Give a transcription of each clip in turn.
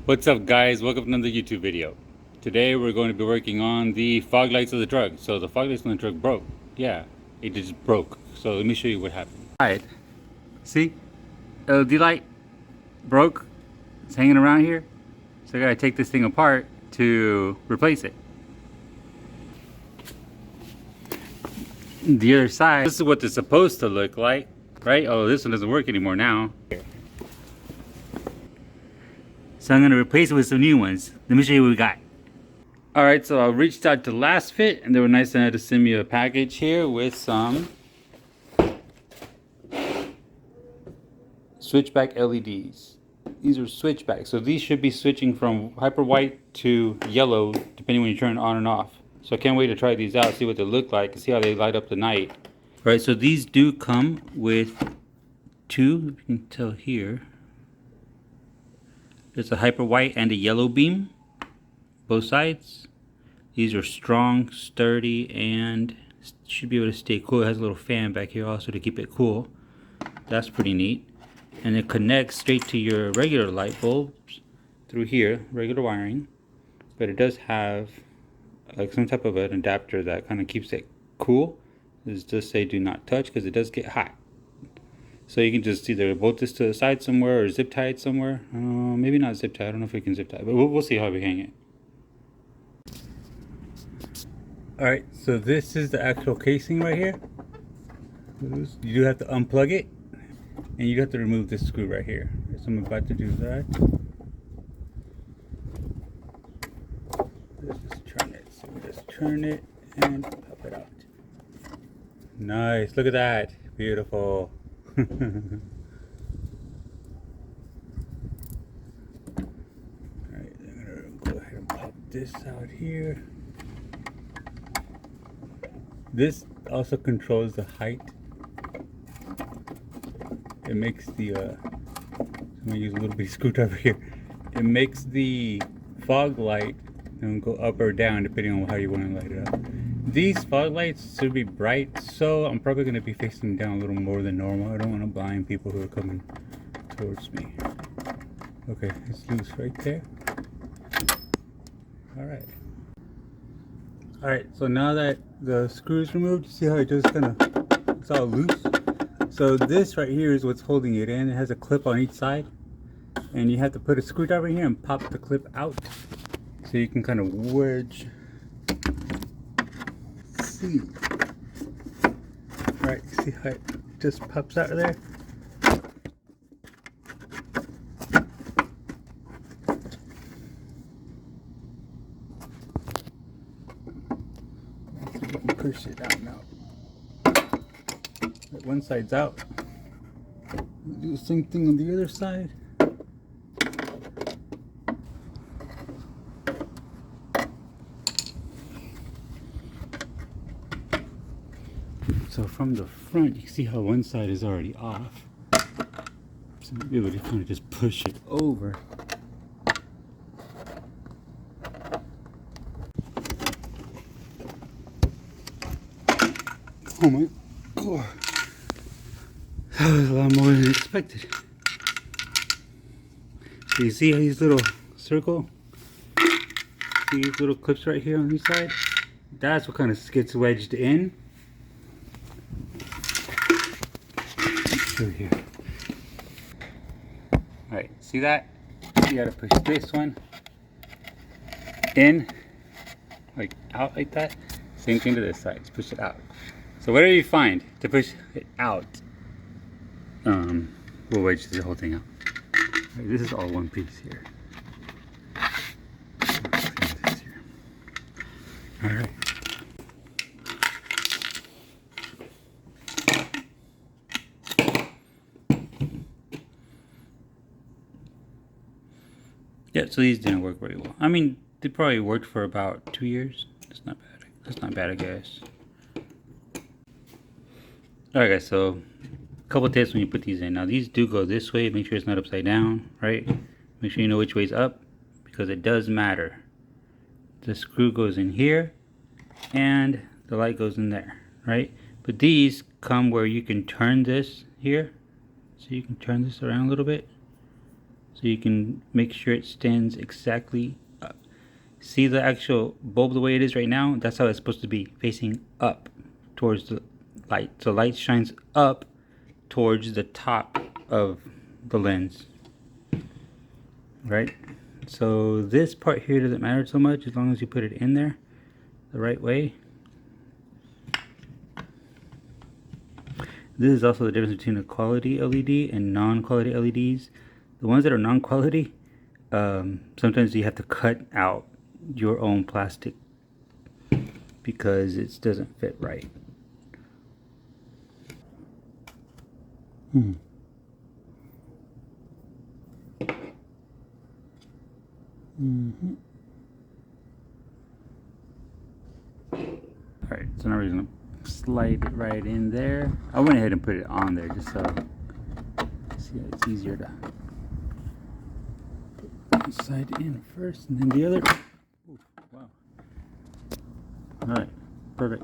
What's up guys, welcome to another YouTube video. Today we're going to be working on the fog lights of the truck. So the fog lights on the truck broke. Yeah, it just broke. So let me show you what happened. Alright, see? LED light broke. It's hanging around here. So I gotta take this thing apart to replace it. The other side, this is what it's supposed to look like, right? Oh, this one doesn't work anymore now. So I'm gonna replace it with some new ones. Let me show you what we got. Alright, so I reached out to Lasfit and they were nice enough to send me a package here with some SwitchBack LEDs. These are SwitchBack, so these should be switching from hyper white to yellow depending when you turn it on and off. So I can't wait to try these out, see what they look like, and see how they light up the night. Alright, so these do come with two, if you can tell here. There's a hyper white and a yellow beam, both sides. These are strong, sturdy, and should be able to stay cool. It has a little fan back here also to keep it cool. That's pretty neat. And it connects straight to your regular light bulbs through here, regular wiring. But it does have like some type of an adapter that kind of keeps it cool. It does say do not touch because it does get hot. So you can just either bolt this to the side somewhere or zip tie it somewhere. Maybe not zip tie. I don't know if we can zip tie, but we'll see how we hang it. Alright, so this is the actual casing right here. You do have to unplug it, and you have to remove this screw right here. So I'm about to do that. Let's just turn it. So we just turn it and pop it out. Nice, look at that. Beautiful. Alright, I'm gonna go ahead and pop this out here. This also controls the height. It makes the I'm gonna use a little bit of screwdriver here. It makes the fog light go up or down depending on how you want to light it up. These fog lights should be bright, so I'm probably going to be facing down a little more than normal. I don't want to blind people who are coming towards me. Okay, it's loose right there. Alright. Alright, so now that the screw is removed, you see how it just kind of, it's all loose? So this right here is what's holding it in. It has a clip on each side. And you have to put a screwdriver in here and pop the clip out. So you can kind of wedge. See. Right, see how it just pops out of there? You can push it out now. One side's out. Do the same thing on the other side. So from the front, you can see how one side is already off. So you'll be able to kind of just push it over. Oh my God. That was a lot more than expected. So you see these little circle? See these little clips right here on each side? That's what kind of gets wedged in. Through here. Alright, see that? You gotta push this one in, like out like that. Same thing to this side, just push it out. So whatever you find to push it out, we'll wedge the whole thing out. Right, this is all one piece here. Alright. Yeah, so these didn't work very well. I mean, they probably worked for about 2 years. That's not bad. That's not bad, I guess. Alright guys, so a couple tips when you put these in. Now these do go this way. Make sure it's not upside down, right? Make sure you know which way's up, because it does matter. The screw goes in here and the light goes in there, right? But these come where you can turn this here. So you can turn this around a little bit. So you can make sure it stands exactly up. See the actual bulb the way it is right now? That's how it's supposed to be, facing up towards the light. So light shines up towards the top of the lens. Right? So this part here doesn't matter so much as long as you put it in there the right way. This is also the difference between a quality LED and non-quality LEDs. The ones that are non-quality, sometimes you have to cut out your own plastic because it doesn't fit right. Alright, so now we're going to slide it right in there. I went ahead and put it on there just so it's easier to put one side in first and then the other. Ooh, wow. Alright, perfect.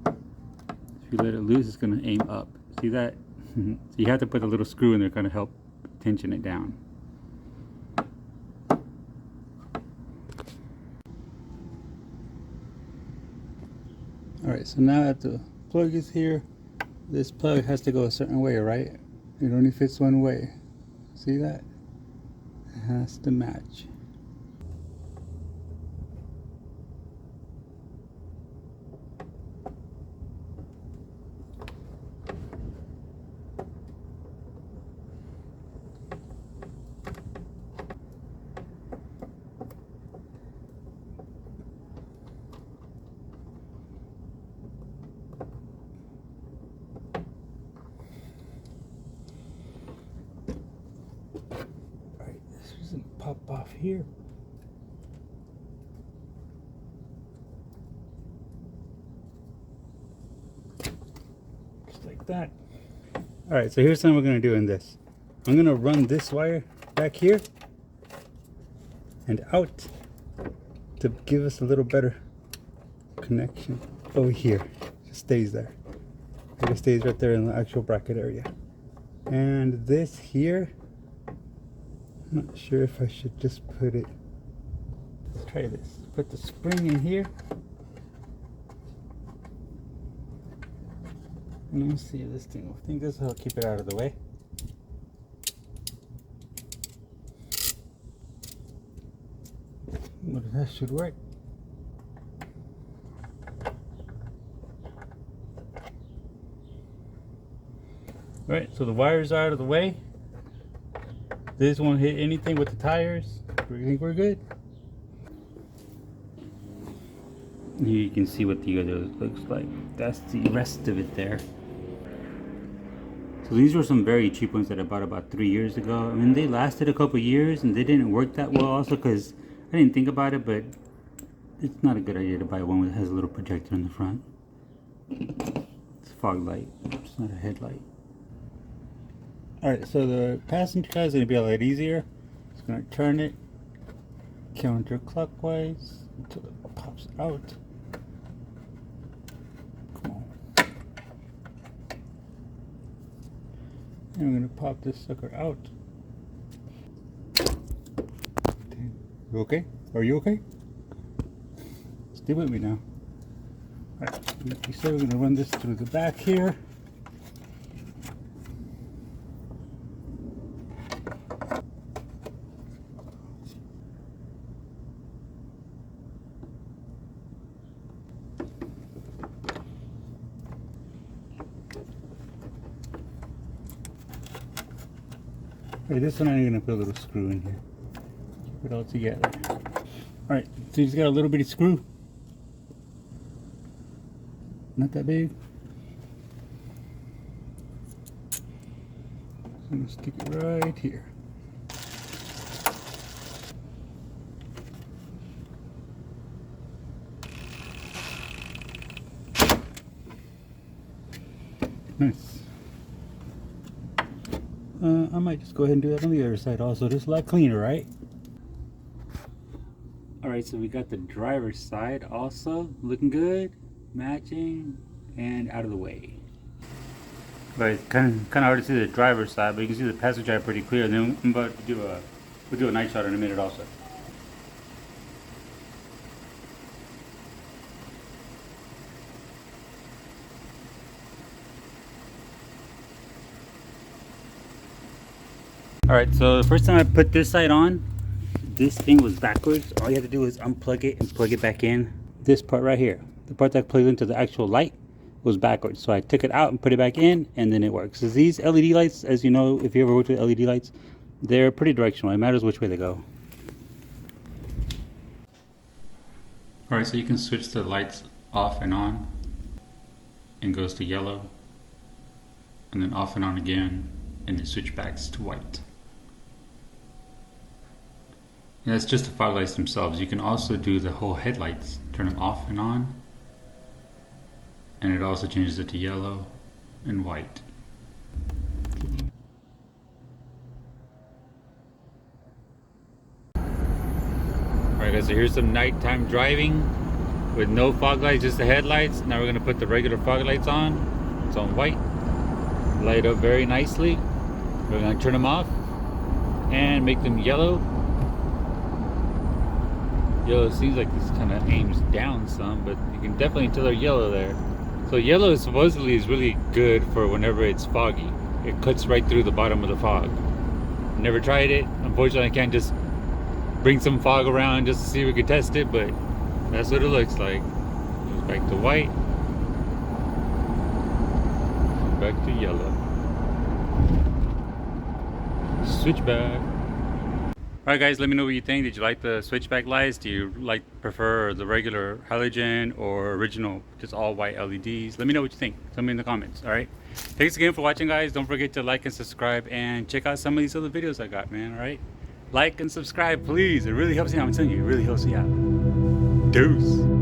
If you let it loose, it's going to aim up. See that? So you have to put a little screw in there to kind of help tension it down. Alright, so now that the plug is here, this plug has to go a certain way, right? It only fits one way. See that? It has to match. Pop off here. Just like that. Alright, so here's something we're going to do in this. I'm going to run this wire back here and out to give us a little better connection over here. Just stays there. It just stays right there in the actual bracket area. And this here, I'm not sure if I should just put it. Let's try this. Put the spring in here. And let's see if this thing will. I think this will keep it out of the way. But that should work. Alright, so the wires are out of the way. This won't hit anything with the tires. We think we're good. Here you can see what the other looks like. That's the rest of it there. So these were some very cheap ones that I bought about 3 years ago. I mean, they lasted a couple years and they didn't work that well also because I didn't think about it, but it's not a good idea to buy one that has a little projector in the front. It's a fog light, it's not a headlight. Alright, so the passenger side is going to be a lot easier. Just going to turn it counterclockwise until it pops out. Come on. And I'm going to pop this sucker out. You okay? Are you okay? Stay with me now. Alright, like we said, we're going to run this through the back here. Okay, this one I'm going to put a little screw in here. Keep it all together. Alright, so you just got a little bitty screw. Not that big. I'm going to stick it right here. Nice. I might just go ahead and do that on the other side also. Just a lot cleaner, right? Alright, so we got the driver's side also looking good. matching, and out of the way. But it's kind of hard to see the driver's side, but you can see the passenger side pretty clear. And then I'm about to we'll do a night shot in a minute also. Alright, so the first time I put this side on, this thing was backwards. All you have to do is unplug it and plug it back in. This part right here, the part that plugs into the actual light, was backwards. So I took it out and put it back in, and then it works. So these LED lights, as you know, if you ever worked with LED lights, they're pretty directional. It matters which way they go. Alright, so you can switch the lights off and on, and goes to yellow, and then off and on again, and it switchbacks to white. And that's just the fog lights themselves. You can also do the whole headlights, turn them off and on, and it also changes it to yellow and white. Alright guys, so here's some nighttime driving with no fog lights, just the headlights. Now we're going to put the regular fog lights on. It's on white. Light up very nicely. We're going to turn them off and make them yellow. Yellow seems like this kind of aims down some, but you can definitely tell they're yellow there. So yellow supposedly is really good for whenever it's foggy. It cuts right through the bottom of the fog. Never tried it. Unfortunately, I can't just bring some fog around just to see if we could test it, but that's what it looks like. Goes back to white. Back to yellow. Switchback. Alright guys, let me know what you think. Did you like the switchback lights? Do you prefer the regular halogen or original just all white LEDs? Let me know what you think. Tell me in the comments. Alright. Thanks again for watching guys. Don't forget to like and subscribe and check out some of these other videos I got, man. Alright. Like and subscribe please. It really helps me out. I'm telling you, it really helps me out. Deuce.